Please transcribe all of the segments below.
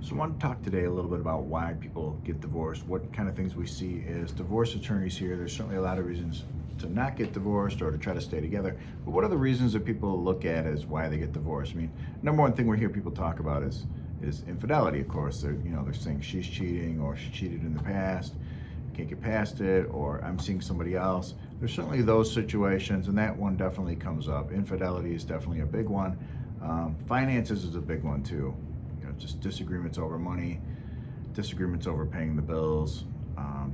So I want to talk today a little bit about why people get divorced, what kind of things we see as divorce attorneys here. There's certainly a lot of reasons to not get divorced or to try to stay together. But what are the reasons that people look at as why they get divorced? I mean, number one thing we hear people talk about is infidelity, of course. They're saying she's cheating or she cheated in the past, can't get past it, or I'm seeing somebody else. There's certainly those situations, and that one definitely comes up. Infidelity is definitely a big one. Finances is a big one too. Just disagreements over money, disagreements over paying the bills,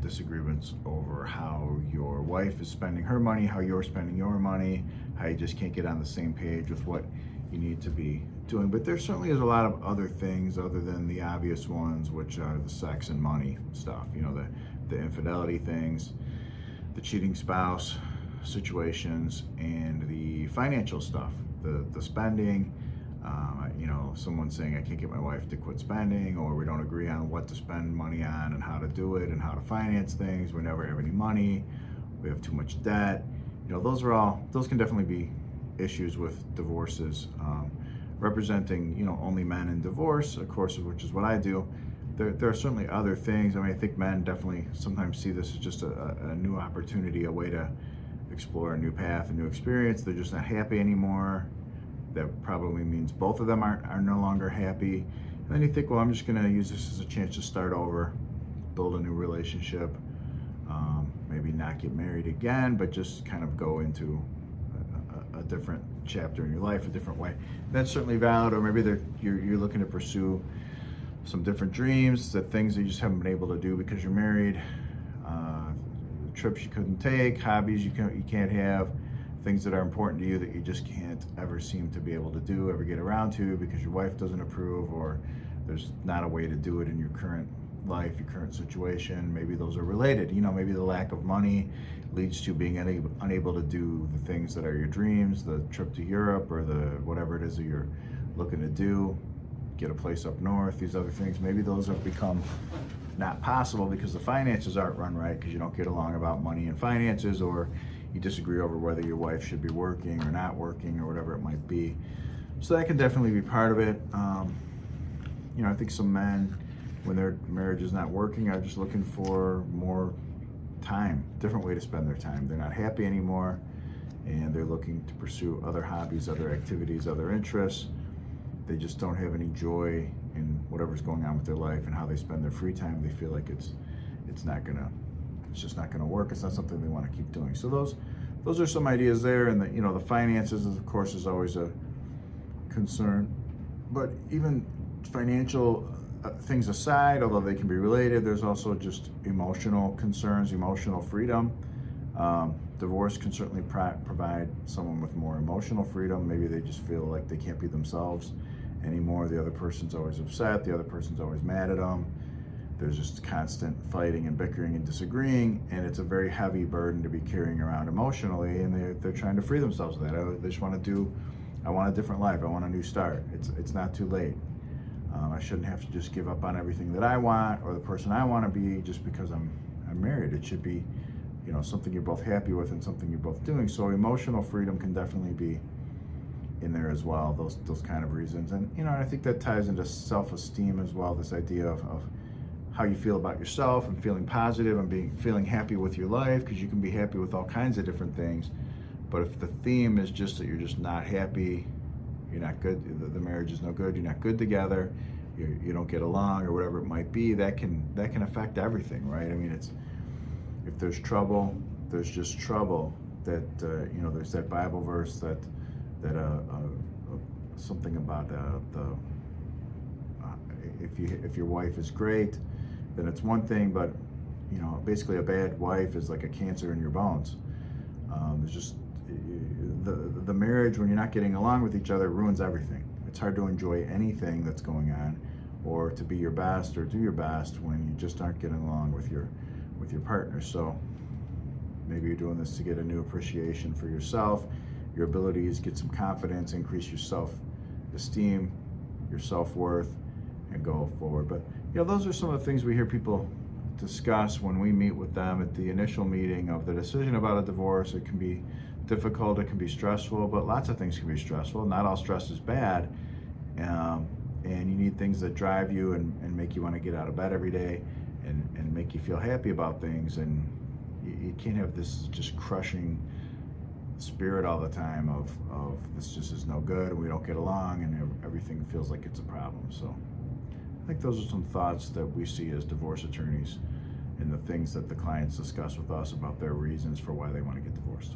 disagreements over how your wife is spending her money, how you're spending your money, how you just can't get on the same page with what you need to be doing. But there certainly is a lot of other things other than the obvious ones, which are the sex and money stuff, the infidelity things, the cheating spouse situations, and the financial stuff, the spending. Someone saying I can't get my wife to quit spending, or we don't agree on what to spend money on and how to do it and how to finance things. We never have any money. We have too much debt. Those can definitely be issues with divorces. Representing, only men in divorce, of course, which is what I do. There are certainly other things. I mean, I think men definitely sometimes see this as just a new opportunity, a way to explore a new path, a new experience. They're just not happy anymore. That probably means both of them are no longer happy. And then you think, well, I'm just going to use this as a chance to start over, build a new relationship, maybe not get married again, but just kind of go into a different chapter in your life, a different way. That's certainly valid. Or maybe you're looking to pursue some different dreams, that things that you just haven't been able to do because you're married, trips you couldn't take, hobbies you can't have, things that are important to you that you just can't ever seem to be able to do, ever get around to because your wife doesn't approve, or there's not a way to do it in your current life, your current situation. Maybe those are related. Maybe the lack of money leads to being unable to do the things that are your dreams, the trip to Europe or the whatever it is that you're looking to do, get a place up north, these other things. Maybe those have become not possible because the finances aren't run right, because you don't get along about money and finances, or you disagree over whether your wife should be working or not working or whatever it might be. So that can definitely be part of it. I think some men, when their marriage is not working, are just looking for more time, different way to spend their time. They're not happy anymore, and they're looking to pursue other hobbies, other activities, other interests. They just don't have any joy in whatever's going on with their life and how they spend their free time. They feel like it's just not going to work. It's not something they want to keep doing. So those are some ideas there. And the finances, of course, is always a concern. But even financial things aside, although they can be related, there's also just emotional concerns, emotional freedom. Divorce can certainly provide someone with more emotional freedom. Maybe they just feel like they can't be themselves anymore. The other person's always upset. The other person's always mad at them. There's just constant fighting and bickering and disagreeing, and it's a very heavy burden to be carrying around emotionally, and they're trying to free themselves of that. They just I want a different life. I want a new start. It's not too late. I shouldn't have to just give up on everything that I want or the person I want to be just because I'm married. It should be, something you're both happy with and something you're both doing. So emotional freedom can definitely be in there as well, those kind of reasons. And, I think that ties into self-esteem as well, this idea of how you feel about yourself and feeling positive and feeling happy with your life, because you can be happy with all kinds of different things. But if the theme is just that you're just not happy, you're not good, the marriage is no good, you're not good together, you don't get along or whatever it might be, that can affect everything, right? I mean, if there's trouble, there's just trouble. That there's that Bible verse that something about if your wife is great, then it's one thing, but basically a bad wife is like a cancer in your bones. There's just the marriage, when you're not getting along with each other, ruins everything. It's hard to enjoy anything that's going on, or to be your best or do your best when you just aren't getting along with your partner. So maybe you're doing this to get a new appreciation for yourself, your abilities, get some confidence, increase your self-esteem, your self-worth, and go forward. But those are some of the things we hear people discuss when we meet with them at the initial meeting of the decision about a divorce. It can be difficult, it can be stressful, but lots of things can be stressful. Not all stress is bad. and you need things that drive you and make you want to get out of bed every day and make you feel happy about things. And you can't have this just crushing spirit all the time of this just is no good and we don't get along and everything feels like it's a problem. So I think those are some thoughts that we see as divorce attorneys and the things that the clients discuss with us about their reasons for why they want to get divorced.